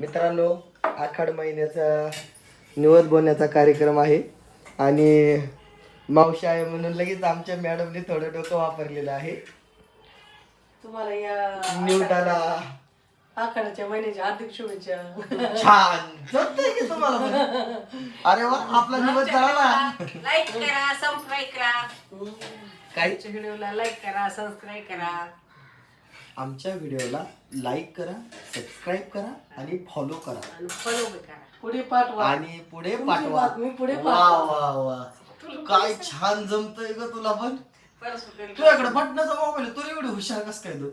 मित्रांनो, आखाड महिन्याचा निवद बोलण्याचा कार्यक्रम आहे आणि मावशी आहे म्हणून लगेच आमच्या मॅडमने थोडं डोकं वापरलेलं आहे. तुम्हाला या निवडाला आखाड्याच्या महिन्याच्या हार्दिक शुभेच्छा. छान जमतंय की तुम्हाला पण? अरे वा, आपला निवद झाला. लाईक करा, सबस्क्राईब करा. काही आमच्या व्हिडिओला लाईक करा, सबस्क्राईब करा. आमच्या व्हिडिओला लाईक करा, सबस्क्राईब करा आणि फॉलो करा आणि फॉलो बी करा. पुढे पाठवा आणि पुढे तुमची पाठवा. बातमी पुढे वा पाठवा. वा वा, काय छान जमतंय ग तुला पण. परत करेल. तुझ्याकडे बटनाचा मोबाईल आहे, तू एवढी हुशार कस काय तू?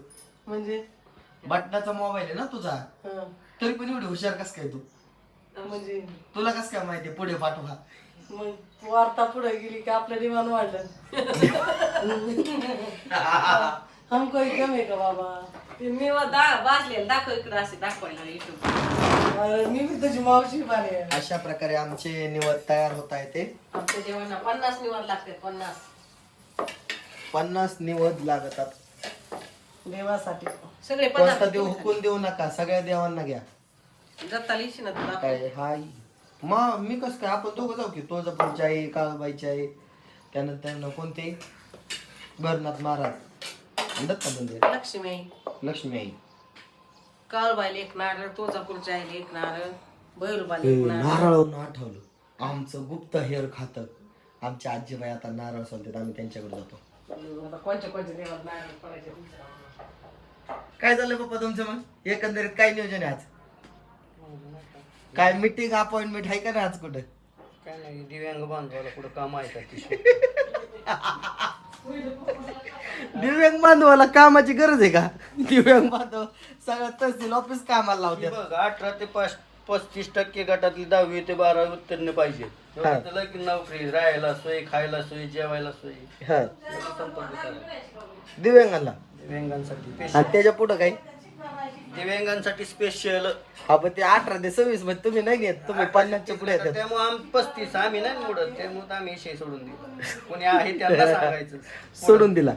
म्हणजे बटनाचा मोबाईल आहे ना तुझा, हं, तरी पण एवढी हुशार कस काय तू? म्हणजे तुला कस काय माहिती पुढे पाठवा? मग वार्ता पुढे गेली की आपलं डिमांड वाढलं. हम कोई कम आहे का बाबा? ते मी वाचलेलं दाखव इकडं असे दाखवायला युट्यूब. अरे मी बी तुझी मावशी बारी आहे. अशा प्रकारे आमचे निवद तयार होत आहे. ते आमच्या जेवणाला 50 निवड लागते. 50 निवद लागतात. देवासाठी सगळे कोणता 50 देव हुकून देऊ नका, सगळ्या देवांना घ्या. दत्ता लिहिशी ना तुला. काय हाय मग मी कस काय, आपण दोघं जाऊ की, तुळजापूरची आई, काळबाईची आई, त्यानंतर कोणते भरनाथ महाराज, दत्त मंदिर, लक्ष्मी आई, लक्ष्मी आई. काळबाईला एक नारळ, तुळजापूरच्या आईला एक नारळ, भैरूबाला एक नारळ. नारळावरून आठवलं, आमचं गुप्त हेर खातं. आमच्या आजीबाई आता नारळ सोलतात, आम्ही त्यांच्याकडे जातो. आता कोणत्या देवात नारळ पडायचे. काय झालं पप्पा तुमचं मग? एकंदरीत काय नियोजन आहे आज? काय मीटिंग अपॉइंटमेंट आहे का ना आज कुठं? काय नाही, दिव्यांग बांधवाला कुठं काम आहे का दिव्यांग बांधवाला कामाची गरज आहे का? दिव्यांग बांधव सगळ्यात तहसील ऑफिस कामाला लावते. बघ 18 ते 35% गटातली 10वी ते 12वी उत्तीर्ण पाहिजे. हा. त्याला की नोकरी, राहायला सोय, खायला सोय, जेवायला सोय. हा, एवढं संपर्क करायला. दिव्यांगांना. दिव्यांगांसाठी आणि स्पेशल, त्याच्या पुढं काय? दिव्यांगांसाठी स्पेशल. हा, पण ते 18 ते 26 मध्ये तुम्ही नाही घेत, तुम्ही 50च्या पुढे येतात. त्यामुळे आम्ही 35 आम्ही नाही निवडत, त्यामुळे आम्ही विषय सोडून दिला. कोणी आहे त्यांना सांगायचं. सोडून दिला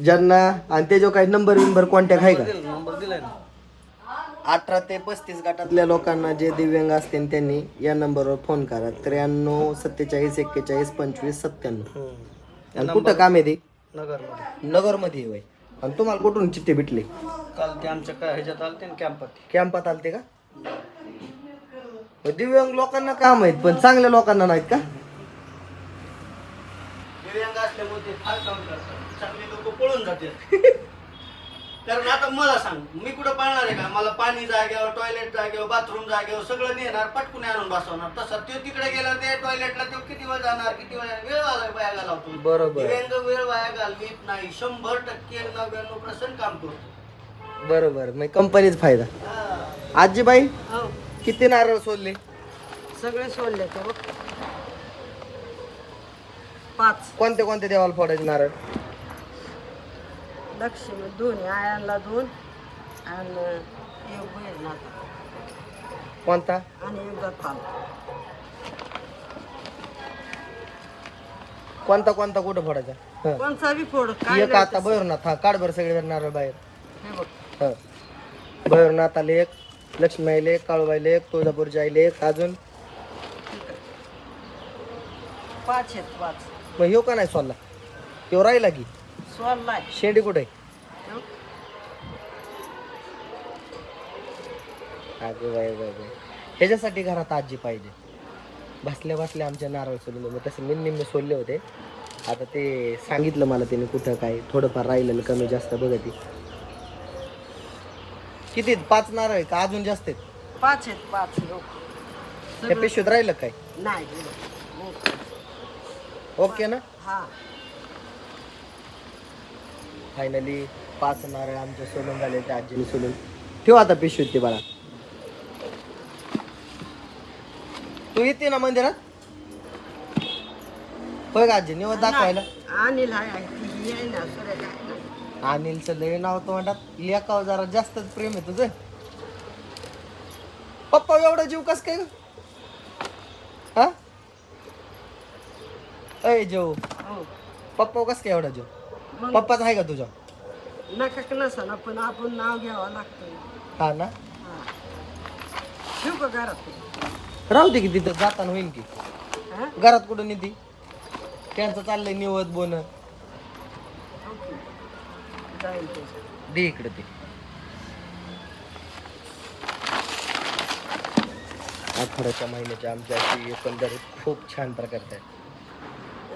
ज्यांना. आणि त्याच्यावर काही नंबर कॉन्टॅक्ट आहे का? नंबर दिलाय ना. 18 ते 35 गटातल्या लोकांना जे दिव्यांग असतील त्यांनी या नंबरवर फोन करा. 93 47 41 25 97. आणि कुठं काम आहे ते? नगरमध्ये. नगरमध्ये होय. आणि तुम्हाला कुठून चिठ्ठी भेटली? काल ते आमच्या काय ह्याच्यात आलते ना कॅम्पात. कॅम्पात आलते का? मग दिव्यांग लोकांना काम आहेत पण चांगल्या लोकांना नाहीत का? दिव्यांग असल्यामुळे ते फार काम करतात. चांगले लोक पळून जातात. कारण आता मला सांग, मी कुठं पाळणार आहे का? मला पाणी जाग्यावर, टॉयलेट जाग्यावर, बाथरूम जाग्यावर सगळं नेणार, पटकून आणून बसवणार. तसं तो तिकडे गेला ते टॉयलेटला, तो किती वेळ जाणार, किती वेळ वाया घालवतो. बरोबर. दिव्यांग वेळ वाया घालवीत नाही. 100% 99% काम करतो. बरोबर, मग कंपनीच फायदा. हा. आजीबाई हो किती नारळ सोडले? सगळे सोडले ते बघ. 5 कोणते कोणते देवाला फोडायचे नारळ? लक्ष्मी 2, आयांना 2 आणि एक बैरनाथ कोणता? आणि एक दत्ताला. कोणता कोणता कुठं फोडायचा? हं. कोणचा बी फोड काय एक नाही आता तसं. भैरवनाथ. हा, काढ बरं सगळे नारळ बाहेर. हे बघ हं. भैरवनाथाला एक, लक्ष्मी आईले एक, काळूबाईला एक, तुळजापूरच्या आईले एक, अजून 5 आहेत 5. मग ह्यो का नाही सोडला? ह्यो राहिला की. सोडलाय. शेंडी कुठे? अगं बाय बाय बाय. ह्याच्यासाठी घरात आजी पाहिजे. बसल्या बसल्या आमच्या नारळ सोडले. मग तसे निम्मे सोडले होते. आता ते सांगितलं मला त्याने कुठं काय थोडंफार राहिलेलं कमी जास्त बघत. किती? 5 नारळ आहे का अजून जास्त आहेत? 5 आहेत 5 लोक. त्या पिशवीत राहिलं काय? नाही ओके ना? हा फायनली 5 नारळ आमच्या सोडून झाले, त्या आजीने सोडून. ठेव आता पिशवीत ते बाळा. तू येते ना मंदिरात? होय का आजी? निवड दाखवायला. अनिल आहे ती आहे ना सगळं काय. अनिलचं लय नाव तो म्हणतात. लेकाव जरा जास्तच प्रेम आहे तुझं. पप्पा एवढा जीव कस काय? हा, अय जेव. हो पप्पा कस काय एवढा जीव? मग पप्पाच आहे का तुझा? नका नसा ना पण आपण नाव घ्यावं लागतं. हा ना. हा ठेवू का घरात राहू दे की तिथं जाताना होईल की हा घरात कुठं नेती त्यांचं चाललंय निवत बोन ओके जाईल त्याच्यात दे इकडे ते आठवड्याच्या महिन्याची आमची अशी एकंदरीत खूप छान प्रकारचे आहे.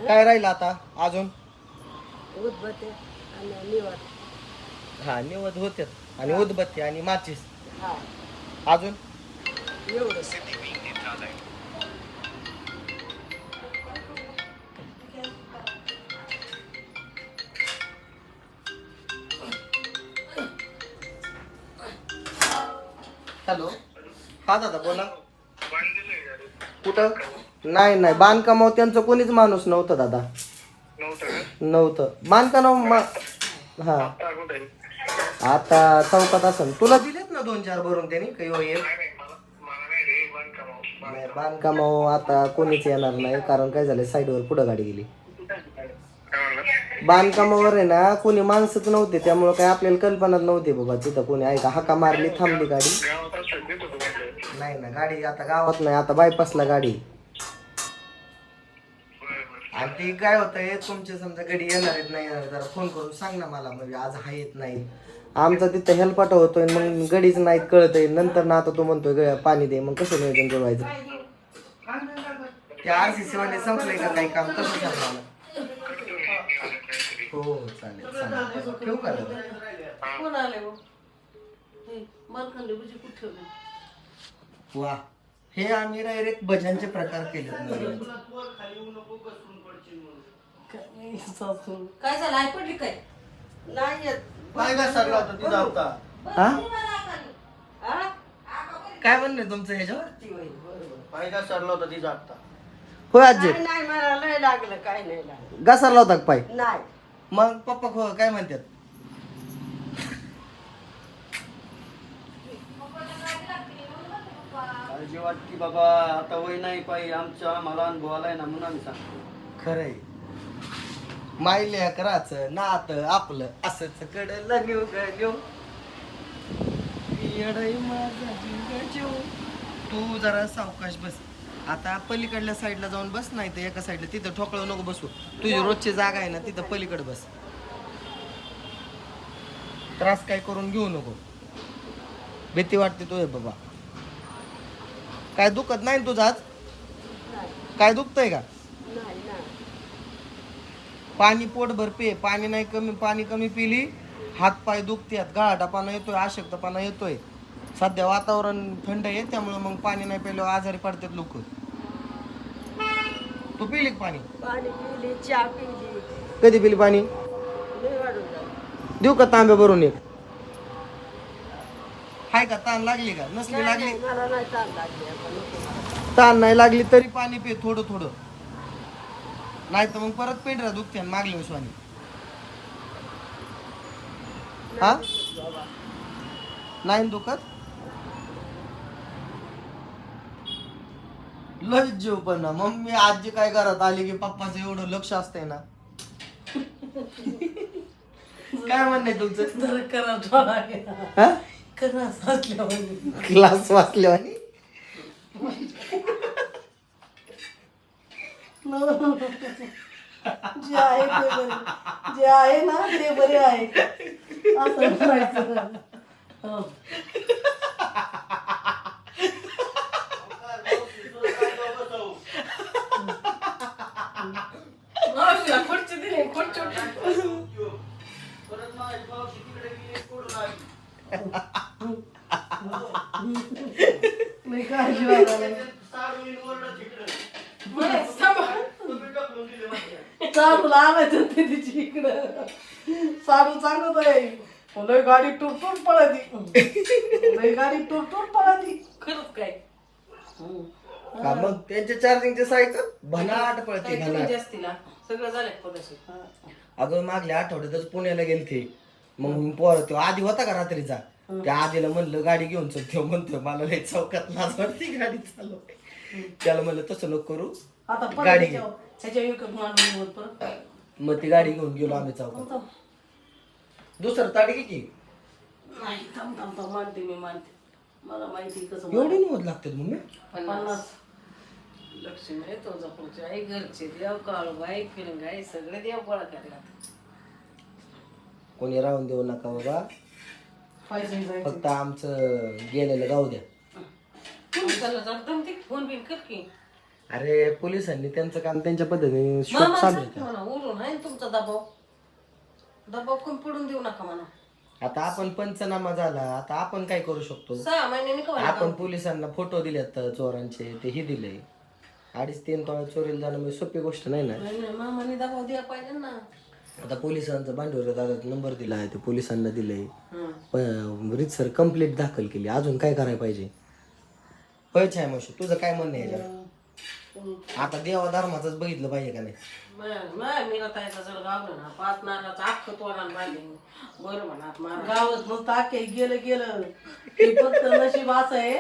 काय राहिलं आता अजून उदबत्ते आणि निवार हा निवत होत्यात आणि उदबत्ती आणि माचीस हा अजून एवढंच हॅलो हा दादा बोला कुठं नाही नाही बांधकामावर त्यांचं कोणीच माणूस नव्हतं दादा नव्हतं बांधकाम हा आता चौकात असन तुला दिलेत ना 2-4 भरून त्यांनी काही हो ये नाही बांधकामावर आता कोणीच येणार नाही कारण काय झालं साईडवर पुढं गाडी गेली बांधकामावर आहे ना कोणी माणसंच नव्हते त्यामुळं काय आपल्याला कल्पनाच नव्हती बाबा तिथं कोणी आहे का हाका मारली थांबली गाडी नाही ना गाडी आता गावात नाही आता बायपासला गाडी आणि ती काय होतंय तुमचे समजा गडी येणार आहेत नाही येणार जरा फोन करून सांग ना मला म्हणजे आज हा येत नाही आमचा तिथं हेलपाटा होतोय मग गडीच नाहीत कळतंय नंतर ना आता तो म्हणतोय पाणी दे मग कसं नियोजन ठेवायचं ते RCC वाले संपलंय का काही काम कसं सांगा हो चालेल चालेल ठेवू का दादा? कोण आले हो मालखंडे बुजी कुठे ठेवले वा हे आम्ही डायरेक्ट भजनचे प्रकार केले काय झालं आई पडली काय नाही येत काय काय सरला होता तिचा हप्ता हा हा काय म्हणणं तुमचं ह्याच्यावर ती होईल बरोबर काय काय सरला होता तिचा हप्ता होय आजी नाही नाही मला लय लागलं काय नाही लागलं घासारला होता का पाय नाही मग पप्पा काय म्हणतात काळजी वाटती बाबा आता वय नाही पाहिजे आमच्या आम्हाला अनुभव आलाय ना म्हणून आम्ही सांगतो खरंय मायल्या कराच नात आपलं असंच कडलं न्यू गल्यो तू जरा सावकाश बस आता पलीकडल्या साईडला जाऊन बस नाही तर एका साईडला तिथं ठोकळू नको बसू तुझी रोजची जागा आहे ना तिथं पलीकडे बस त्रास काय करून घेऊ नको भीती वाटते तुझे बाबा काय दुखत नाही ना तुझं आज काय दुखतंय का नाही नाही पाणी पोटभर पे पाणी कमी पिली हात पाय दुखतात गाळाटापणा येतोय अशक्तपणा येतोय सध्या वातावरण थंड आहे त्यामुळे मग पाणी नाही प्यायल्यावर आजारी पडतात लोक तू पिली का पाणी पाणी पिली चहा पिली कधी पिली पाणी लय वाढून जाईल देऊ का तांब्या भरून एक हाय का ताण लागली का नसली नाही, लागली नाही, मला नाही ताण लागली आता नको मला. ताण नाही लागली तरी पाणी पे थोडं थोडं नाही तर मग परत पेंढरा दुखते आणि मागल्या विश्वानी हा बाबा नाही दुखत लय जीव पण ना मम्मी आजी काय करत आली की पप्पाचं एवढं लक्ष असतंय ना काय म्हणणं आहे तुमचं जरा करा हा करा असल्यावर क्लास वाचल्यावानी जे आहे ते बरे जे आहे ना ते बरे आहे असं म्हणायचं हो. मावशीला खुर्ची दिली खुर्ची परत माझी मावशी तिकडे गेली पडून आली नाही काळजी वागायला साडून ओरडत इकडे तुम्ही ढकलून दिले माझ्या चालूला आणायचं ते तिची इकडं सारू सांगत आहे लय गाडी टुरटूर पळती लय गाडी टुरटूर पळती खरंच काय का मग त्यांच्या चार्जिंगचे सायकल भनाट पळते भनाट जास्तीला सगळं झालंय पदाशी अगं मागल्या आठवड्यातच पुण्याला गेलते मग पोर तो आधी होता का रात्रीचा त्या आधीला म्हणलं गाडी घेऊन चल तो म्हणतोय मला लय चौकात लाज वाटते गाडी चालव त्याला म्हणलं तसं नको करू आता गाडी घे. त्याच्या विकत मांडून परत मग ती गाडी घेऊन गेलो आम्ही चौकात दुसरं ताट घे की नाही थांब थांब थांब मानते मी मानते मला माहिती कसं एवढे निवड लागतात मम्मी? 50. लक्ष्मी तुळजापूरची आई, घरचे देव, काळूबाई, फिरंगाई सगळे देव गोळा करला. कोणी राहून देऊ नका बाबा, पैसे जायचे. फक्त आमचं गेलेलं गाऊ द्या. त्याला जमतं ते फोन बिन कर की. अरे पोलिसांनी त्यांचं काम त्यांच्या पद्धतीने शोध मामा चालू सांगते म्हणा, उरून आहे ना तुमचा दबाव कोण पडून देऊ नका म्हणा. आता आपण पंचनामा झाला, आता आपण काय करू शकतो? 6 महिन्याने का म्हणा. आपण पोलिसांना फोटो दिलेत चोरांचे, तेही दिले. 2.5-3 तोळा चोरीला जाणं म्हणजे सोपी गोष्ट नाही ना. नाही, नाही, मामाने दबाव द्यायला पाहिजे ना. आता पोलिसांचा भांडवल दादा नंबर दिला आहे, ते पोलिसांना दिले. हं. पण रितसर कंप्लेंट दाखल केली. अजून काय करायला पाहिजे? होय छाया मावशी, तुझं काय म्हणणं आहे याच्यावर? आता देवा धर्माचंच बघितलं पाहिजे का नाही? मी रतायचा जर गावलं ना 5 नारळाचं अख्खं तोरण बांधले बरं म्हणा मारा. गावच नुसतं आखे गेलं ते फक्त नशीब असं आहे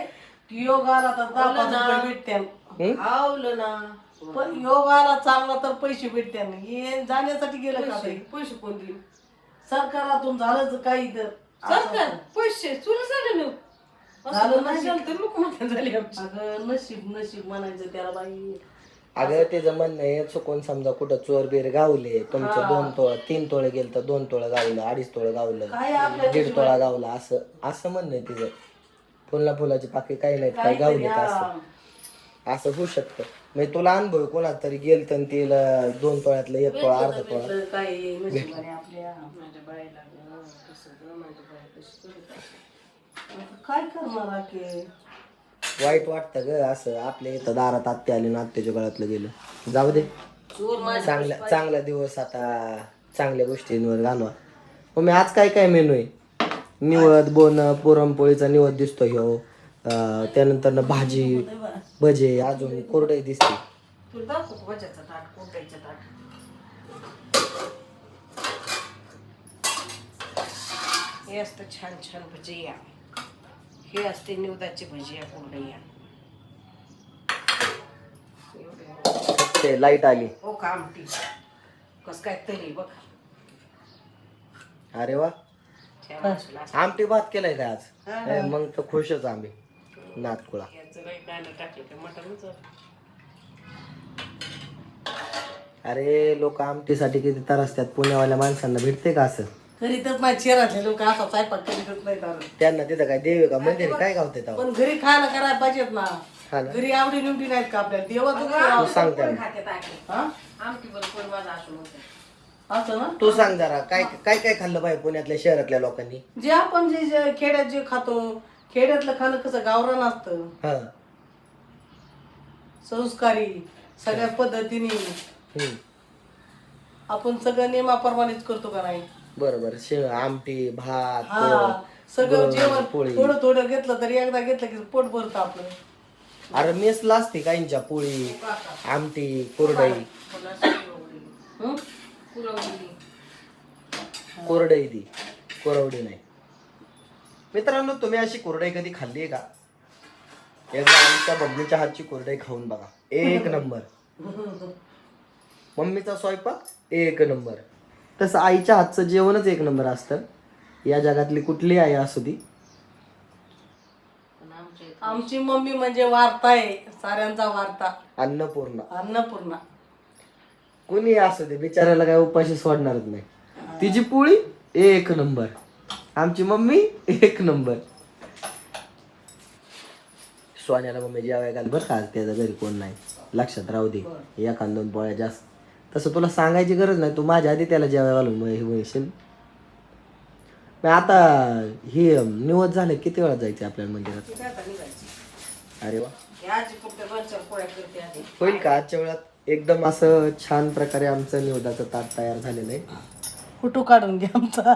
की योग आला तर 10-5 रुपये भेटते. आवलं ना पण योग आला चांगला तर पैसे भेटते. हे जाण्यासाठी गेलं का ते? पैसे कोण देईल? सरकारातून झालंच काही तर सरकार पैसे चुरी झाले ना. झालं नाही. तर लोक म्हणतात झाले आमची. अगं नशीब म्हणायचं त्याला बाई. अगं त्याचं म्हणणं आहे, चुकून समजा कुठं चोर बीर गावले, तुमचं 2 तोळा 3 तोळे गेलं तर 2 तोळं गावलं, 2.5 तोळं गावलं, काय आपल्या 1.5 तोळा गावला, असं म्हणणं आहे तिचं. फुलाची पाकळी काही नाही, काय गावले असं होऊ शकतं. म्हणजे तुला अनुभव आहे, कोणाला तरी गेलं तर तिला 2 तोळ्यातलं 1 तोळा, अर्धा तोळा. काय नशिबाने आपल्या. माझ्या बाईला कसं गं, माझ्या बाई कशी करत असेल. आता काय करणार की? वाईट वाटतं ग असं. आपल्या इथं दारात आत्या आली ना आत्याच्या गळ्यातलं गेलं. जाऊ दे, चोर माझ्या चांगला दिवस आता चांगल्या गोष्टींवर घालवा. मग मी आज काय मेनू आहे? निवद बोन पुरणपोळीचा निवद दिसतो ह्यो, त्यानंतर भाजी भजे, अजून कोरडे दिसते. तुला दाखवू भज्याचं ताट, कोटायचं ताट. हे असतं छान छान भजिया. हे असते निवदाची भजिया, कोरडया. ते लाईट आली. हो का आमटी कस काय तरी बघ. अरे वा, छान असलं. आमटी भात केलाय का आज? मग तर खुशच आम्ही. नातकुळा. याचं नाही काय नाही टाकलं ते मटणच. अरे लोक आमटीसाठी किती त्रासतात. पुण्यावाल्या माणसांना भेटते का असं? करीतच नाही. शहरातले लोक असा स्वयंपाक करीतच नाही तर. त्यांना तिथं काय देव का मंदिर काय गावते पण घरी खायला करायला पाहिजेत ना. हा ना. घरी आवडी निवडी नाहीत का आपल्याला? देवाचं तू सांग त्यांना. खात्यात आहे हा आमटी बरोबर माझा असं होतं. असं ना. तू सांग जरा काय काय खाल्लं पाहिजे पुण्यातल्या शहरातल्या लोकांनी? जे आपण जे खेड्यात जे खातो, खेड्यातलं खाणं कसं गावरान असतं, हा. संस्कारी सगळ्या पद्धतीने. हम्म. आपण सगळं नियमाप्रमाणेच करतो का नाही? बरोबर. आमटी भात हा सगळं जेवण पोळी. थोडं थोडं घेतलं तरी एकदा घेतलं की पोट भरतं आपलं. अरे मेसला असते काहींच्या पोळी आमटी कोरडई. हं? कोरडई ती कोरवडी नाही. मित्रांनो, तुम्ही अशी कोरडई कधी खाल्ली आहे का? एकदा आमच्या बबलीच्या हातची कोरडई खाऊन बघा, एक नंबर. मम्मीचा स्वयंपाक एक नंबर. तसं आईच्या हातचं जेवणच एक नंबर असतं. या जगातली कुठली आई असू ती. आमची मम्मी म्हणजे वार्ता आहे, साऱ्यांचा वार्ता. अन्नपूर्णा. कोणी असू दे, बिचारायला काय उपाशी सोडणारच नाही. तिची पोळी एक नंबर, आमची मम्मी एक नंबर. सोन्याला मम्मी जेवाय घाल बरं का, त्याच्या घरी कोण नाही, लक्षात राहू दे. एखाद 2 पोळ्या जास्त. तसं तुला सांगायची गरज नाही, तू माझ्या आधी त्याला जेवाय घालून म्हणशील. आता हे निवड झालं, किती वेळा जायचं आपल्याला मंदिरात? अरे वा, होईल का आजच्या वेळात? एकदम असं छान प्रकारे आमचं निवदाचं ताट तयार झालेलं आहे. फोटो काढून घ्या आमचा.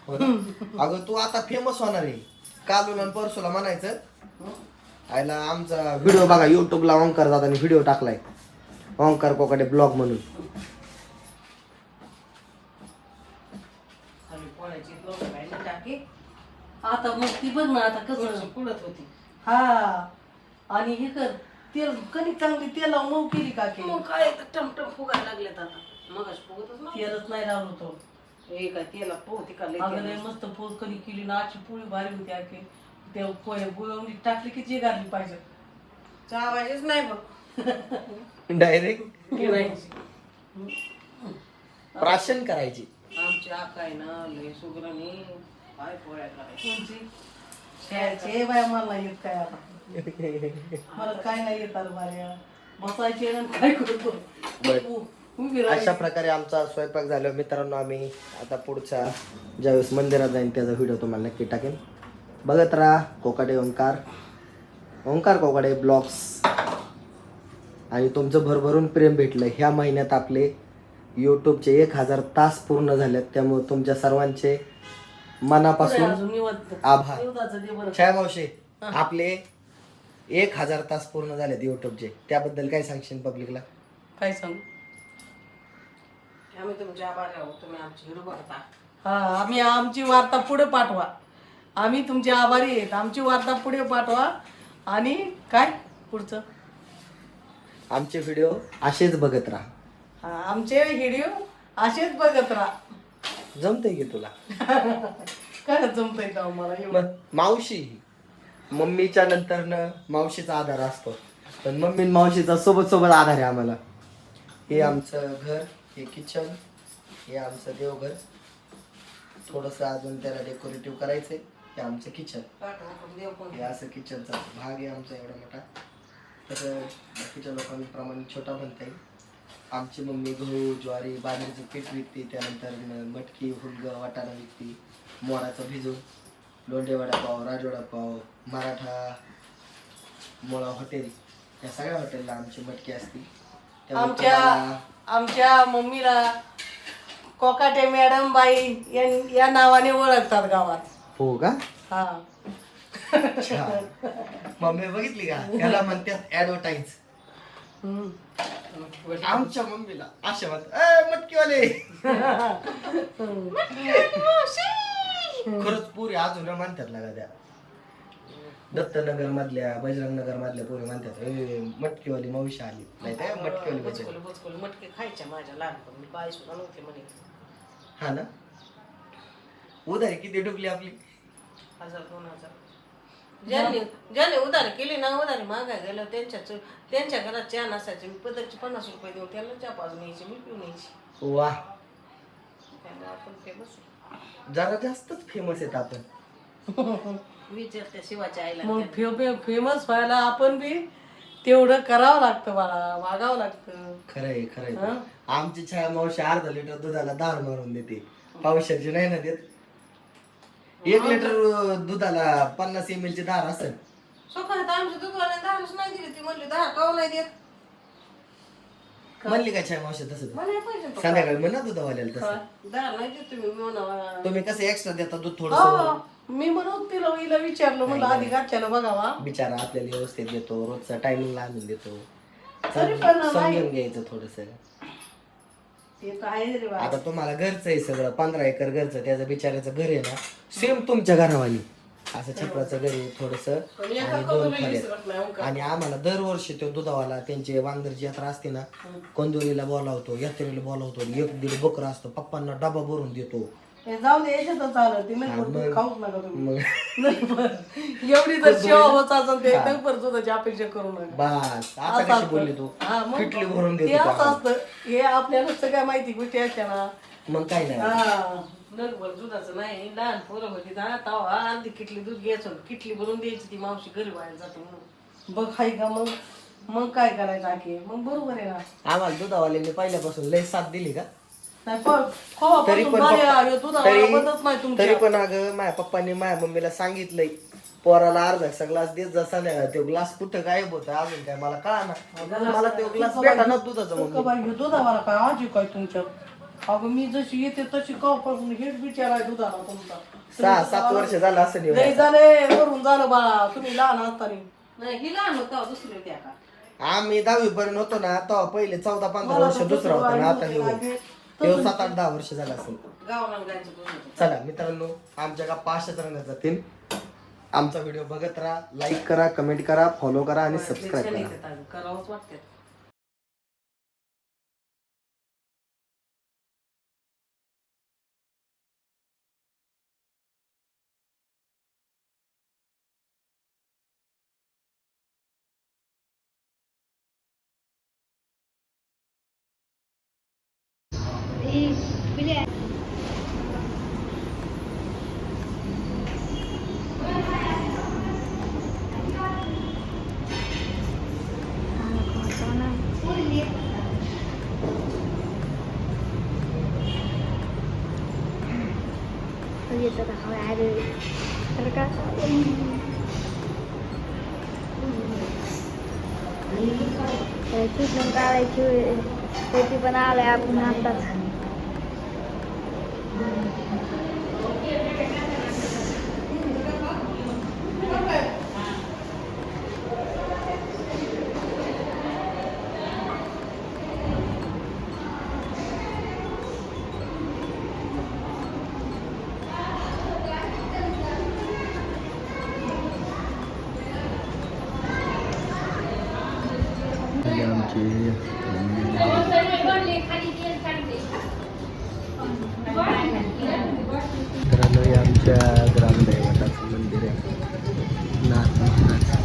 अगं तू आता फेमस होणार आहे. कालून आणि परसूला म्हणायचं आयला आमचा व्हिडिओ बघा, युट्यूबला ओंकार दादाने व्हिडिओ टाकलाय, ओंकार कोकाटे ब्लॉग म्हणून. आता मग ती बघ ना आता कसं पुढत होती. हा. आणि हे कर तेल कधी चांगली तेल लावून मऊ केली का की? मग काय टमटम फुगायला लागलेत आता. मग फुगतच ना तेलच नाही लावलं तो. हे काय तेला पोहती का लई अगं तेल. लय मस्त पोळ कधी केली ना, अशी पोळी भारी होती आखी. ते पोहे गुळवणी टाकली की जी घातली पाहिजे. चावायचीच नाही बघ. डायरेक्ट गिळायची. प्राशन करायची. आमची आका आहे ना लय सुगरणी काय पोळ्या करायची. तुमची खेळायचे बाया मला नाही येत काय आता. मला काय नाही येत अरे बाया. बसायचे आणि काय करतो उभी अशा राहायची. प्रकारे आमचा स्वयंपाक झाला मित्रांनो. आम्ही आता पुढच्या ज्यावेळेस मंदिरात जाईन त्याचा व्हिडिओ तुम्हाला नक्की टाकेन. बघत राहा कोकाटे ओंकार कोकाटे ब्लॉग्स. आणि तुमचं भरभरून प्रेम भेटलं. ह्या महिन्यात आपले यूट्यूबचे 1000 तास पूर्ण झालेत. त्यामुळे तुमच्या सर्वांचे पुढे मनापासून अजून निवांत. आभार. निवांताचं दे बरं. छाया मावशी आपले 1000 तास पूर्ण झालेत यूट्यूबचे. त्याबद्दल काय सांगशील पब्लिकला? काय सांगू. आम्ही तुमचे आभार आहोत. तुम्ही आमची हिरो बघता. हा आम्ही आमची वार्ता पुढे पाठवा. आम्ही तुमचे आभारी आहेत. आमची वार्ता पुढे पाठवा. आणि काय पुढचं आमचे व्हिडिओ असेच बघत राहा. हा, आमचे व्हिडिओ असेच बघत राहा. जमतंय की तुला? काय जमतंय का मला एवढं. मग मावशी मम्मीच्या नंतर मावशीचा आधार असतो. पण मम्मी आणि मावशीचा सोबत सोबत आधार आहे आम्हाला. हे आमचं घर, हे किचन, हे आमचं देवघर. थोडंसं अजून त्याला डेकोरेटिव्ह करायचंय. हे आमचं किचन. देव पण हे असं किचनचा भाग आहे आमचा एवढा मोठा. तर बाकीच्या लोकांप्रमाणे छोटा बनता येईल. आमची मम्मी गहू ज्वारी बाजरीचं पीठ विकते. त्यानंतर मटकी हुलगं वाटाणा विकते. मोराचं भिजून लोंढे वडापाव राजवडापाव मराठा मोळा हॉटेल या सगळ्या हॉटेलला आमची मटकी असते. त्यामुळे तुम्हाला आमच्या मम्मीला कोकाटे मॅडम बाई या नावाने ओळखतात गावात. हो का? हा अच्छा. मम्मी बघितली का? त्याला म्हणतात ऍडव्हर्टाईज. हम्म. आमच्या मम्मीला अशा म्हणतात मटकीवाले. खरंच पुरी अजून म्हणतात लागा त्या दत्तनगर मधल्या बजरंग नगर मधल्या पोरी म्हणतात मटकीवाली मावशी आली. नाही काय मटकीवाली बजरंग. बुचकुल मटके खायच्या माझ्या लहानपणी. बाई सुद्धा नव्हते म्हणे. हा ना. उधारी किती डुबली आपली? 1000 2000. ज्यांनी उधारी केली ना उधारी मागाय गेलं त्यांच्या घरात चहा नसायचे. मी पदरचे 50 रुपये देऊन त्याला चहा पाजून यायची. मी पिऊन यायची. वा त्यामुळे आपण फेमस जरा जास्तच फेमस आहेत आपण. विचारते शिवाच्या आईला. मग फेमस व्हायला आपण बी तेवढं करावं लागतं बाळा. वागावं लागतं. खरंय खरंय. आमची छाया मावशी अर्धा लिटर दुधाला दार मारून देते. पावसाची नाही ना देत. 1 लिटर दुधाला 50 ml ची दार असेल. सकाळी तर आमच्या दुधवाल्याने दारूच नाही दिली. ती म्हणली 10 काव नाही देत. म्हणली का छाया मावशी तसं? म्हणाय पाहिजे तो. संध्याकाळी म्हणा दुधावाल्याला तसं. 10 नाही देत तुम्ही म्हणावा. तुम्ही कसं एक्स्ट्रा देता दूध हो, थोडस. मी म्हणून तिला हिला विचारलं म्हणलं आधी घरच्याला बघावा. बिचारा आपल्याला व्यवस्थित देतो. रोजचा टायमिंगला आणून देतो. तरी पण नाही. समजून घ्यायचं थोडस. ते तर आहे रे बा. आता तुम्हाला घरचं आहे सगळं 15 एकर घरचं. त्याचं बिचाराचं घर आहे ना सेम तुमच्या घरावानी. असं छपराचं घर आहे थोडस पण एका आणि 2 कौतुला खोल्या. विसरत नाही हो का. आणि आम्हाला दरवर्षी तो दुधावाला त्यांची वांगरची यात्रा असते ना कंदुरीला बोलावतो यात्रेला बोलावतो. 1-1.5 बकरं असतं. पप्पांना डबा भरून देतो. हे जाऊ दे याच्यातच आलं. ती नाही मग- खाऊच नका तुम्ही. मग नाही बरं. एवढी जर सेवा होत असेल ते एकदम परत स्वतःची अपेक्षा करू नका. बस आता असं कशी बोलली तू हा, मग किटली भरून ते देतो असं तू. असतं. हे आपल्याला सगळ्या माहिती गोष्टी असत्या ना. मग काय नाही हा नगभर दुधाचं नाही. लहान पोरं होती ना तवा अर्धी किटली दूध घ्यायचं. किटली भरून द्यायची. ती मावशी घरी बाहेर जाते म्हणून. बघ हाय का मग. मग काय करायचं आखे. मग बरोबर आहे ना. आम्हाला दुधावाल्यांनी पहिल्यापासून लय साथ दिली का? नाही तरी पण नाही तरी पण अगं माझ्या पप्पांनी माझ्या मम्मीला सांगितलंय पोराला अर्धा ग्लास देत जा संध्याकाळ. तो ग्लास कुठं गायब होता अजून काय मला कळाना. मला तो ग्लास भेटा ना दुधाचा मम्मी. दुधावाला काय आजी काय तुमच्या. अगं मी जशी येते तशी कवापासून हेच विचार आहे दुधाला तुमचा. 6-7 वर्ष झालं असं नाही लय व्हायचं. झाले वरून झालं बाळा. तुम्ही लहान असताना. नाही ही लहान होता दुसरी होती आता. आम्ही 10वी पर्यंत होतो ना तेव्हा पहिले 14-15 वर्ष दुसरा होता ना. आता हे 7-8-10 वर्ष झालं असेल. गावाला जायचं बोलत होतं. चला मित्रांनो आमच्या गप्पा अशाच रंगात जातील. आमचा व्हिडिओ बघत राहा. लाईक करा कमेंट करा फॉलो करा आणि सबस्क्राईब छान करा. येतात अगं. करावंच वाटतं. अरे तर का चिकन काढायची त्याची पण आलाय आपण आताच. मित्रांनो हे आमच्या ग्रामदैवताचं मंदिर आहे नाथ महाराज.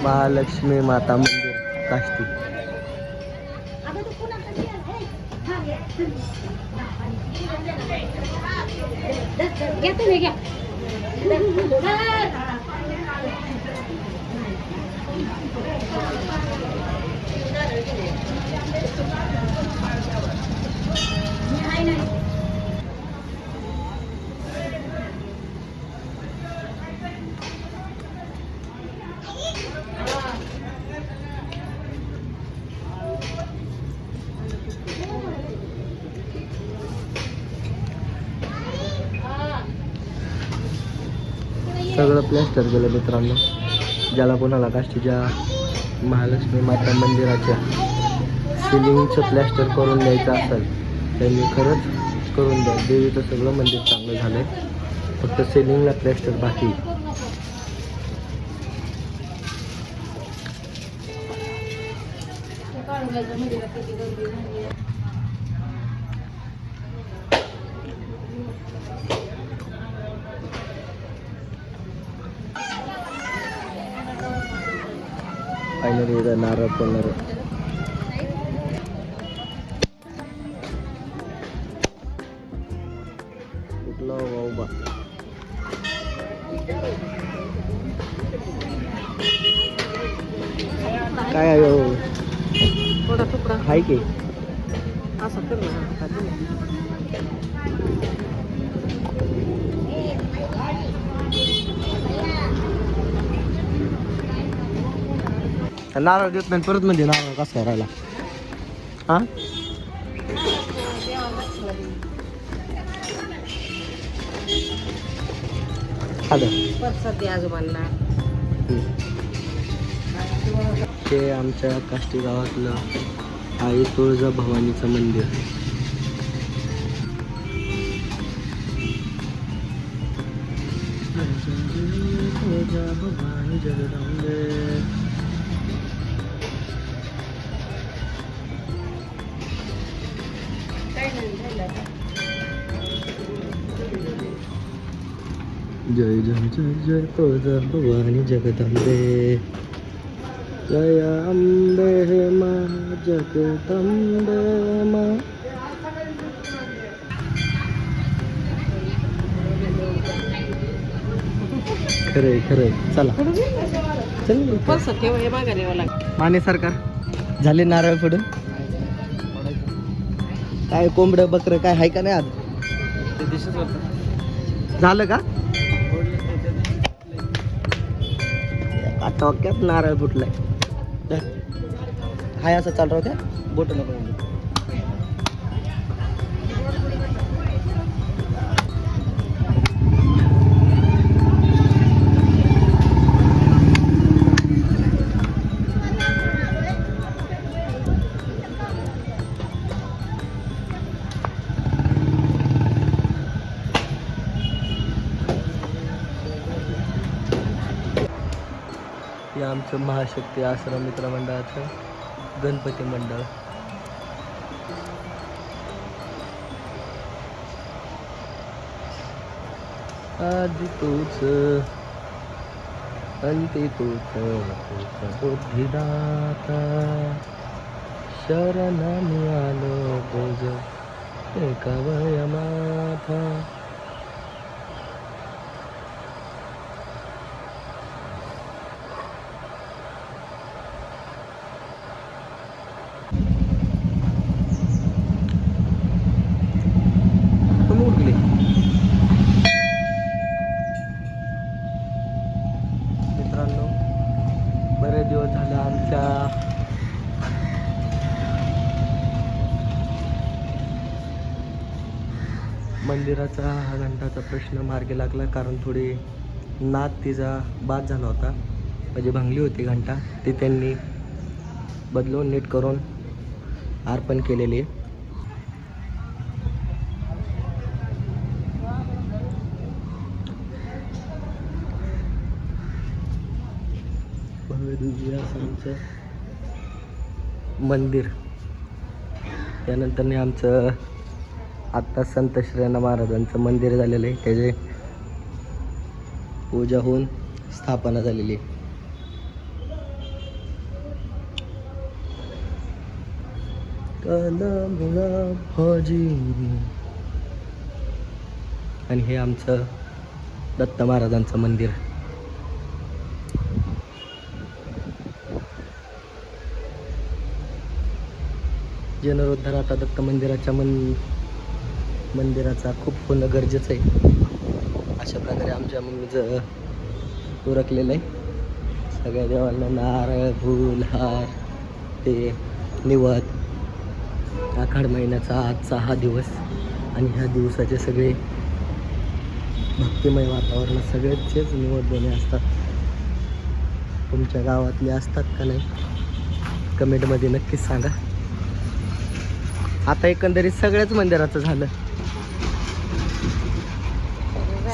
महालक्ष्मी माता मंदिर काष्टी. सगळं प्लॅस्टर केलं मित्रांनो. ज्याला कोणाला काष्टीच्या महालक्ष्मी माता मंदिराच्या सिलिंगचं प्लॅस्टर करून द्यायचं असेल त्यांनी खरंच करून द्या. देवीचं सगळं मंदिर चांगलं झालं आहे, फक्त सिलिंगला प्लॅस्टर बाकी. फायनली इथं नारळ फोडणार. कुठला बाबा काय आहे हो? थोडा तुकडा हाय की असा कर ना हाताने. नारळ देत नाही परत म्हणजे नारळ कसा काय राहिला हा. परसाद आजोबांना. हे आमच्या काष्टी गावातलं आई तुळजा भवानीचं मंदिर. तुळजा भवानी जगदंबे. जय जय जय जय तुळजा भवानी जगदंबे. जय अंबे हे मा जगदंबे मा. खरंय खरंय. चला चल परसाद ठेवा हे माघारी यावं लागतं. माने सरकार झाले नारळ फोडून. काय कोंबडं बकरं काय आहे का नाही आज? ते दिसत होतं. झालं का टोक्यात नारळ फुटलाय धर. हाय असं चालू राहू द्या बोट नको येऊ. हे आमचं महाशक्ती आश्रम मित्रमंडळाचं गणपती मंडळ. आधी तूच अंती तूच बुद्धिदाता शरणामी आलो तुझ एका वयमाथा. मित्रांनो बरेच दिवस झाले आमच्या मंदिराचा हा घंटाचा प्रश्न मार्गी लागला, कारण थोडी नाद तिचा बाद झाला होता, म्हणजे भंगली होती घंटा, ती त्यांनी बदलून नीट करून अर्पण केलेली आहे. आमचं मंदिर त्यानंतर आमचं आत्ता संत श्रेयांना महाराजांचं मंदिर झालेलं आहे, त्याचे पूजा होऊन स्थापना झालेली आहे. आणि हे आमचं दत्त महाराजांचं मंदिर. जीर्णोद्धार आता दत्त मंदिराच्या मंदिराचा खूप होणं गरजेचं आहे. अशा प्रकारे आमच्या मम्मीचं उरकलेलं आहे. सगळ्या देवांना नारळ फूल हार ते निवद. आखाड महिन्याचा आजचा हा दिवस आणि ह्या दिवसाचे सगळे भक्तिमय वातावरणात सगळ्याचेच निवड देणे असतात. तुमच्या गावातले असतात का नाही कमेंटमध्ये नक्कीच सांगा. आता एकंदरीत सगळ्याच मंदिराचं झालं,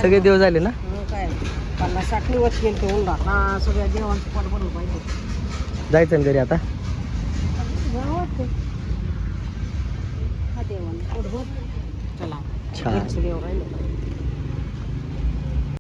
सगळे देव झाले ना. काय 50-60 निवत केलं ते उंडा हा सगळ्या देवांचं पाठ बनवलं पाहिजे. जायचं ना घरी आता. हा देवांना पोट भर. चला छान. देव राहिले.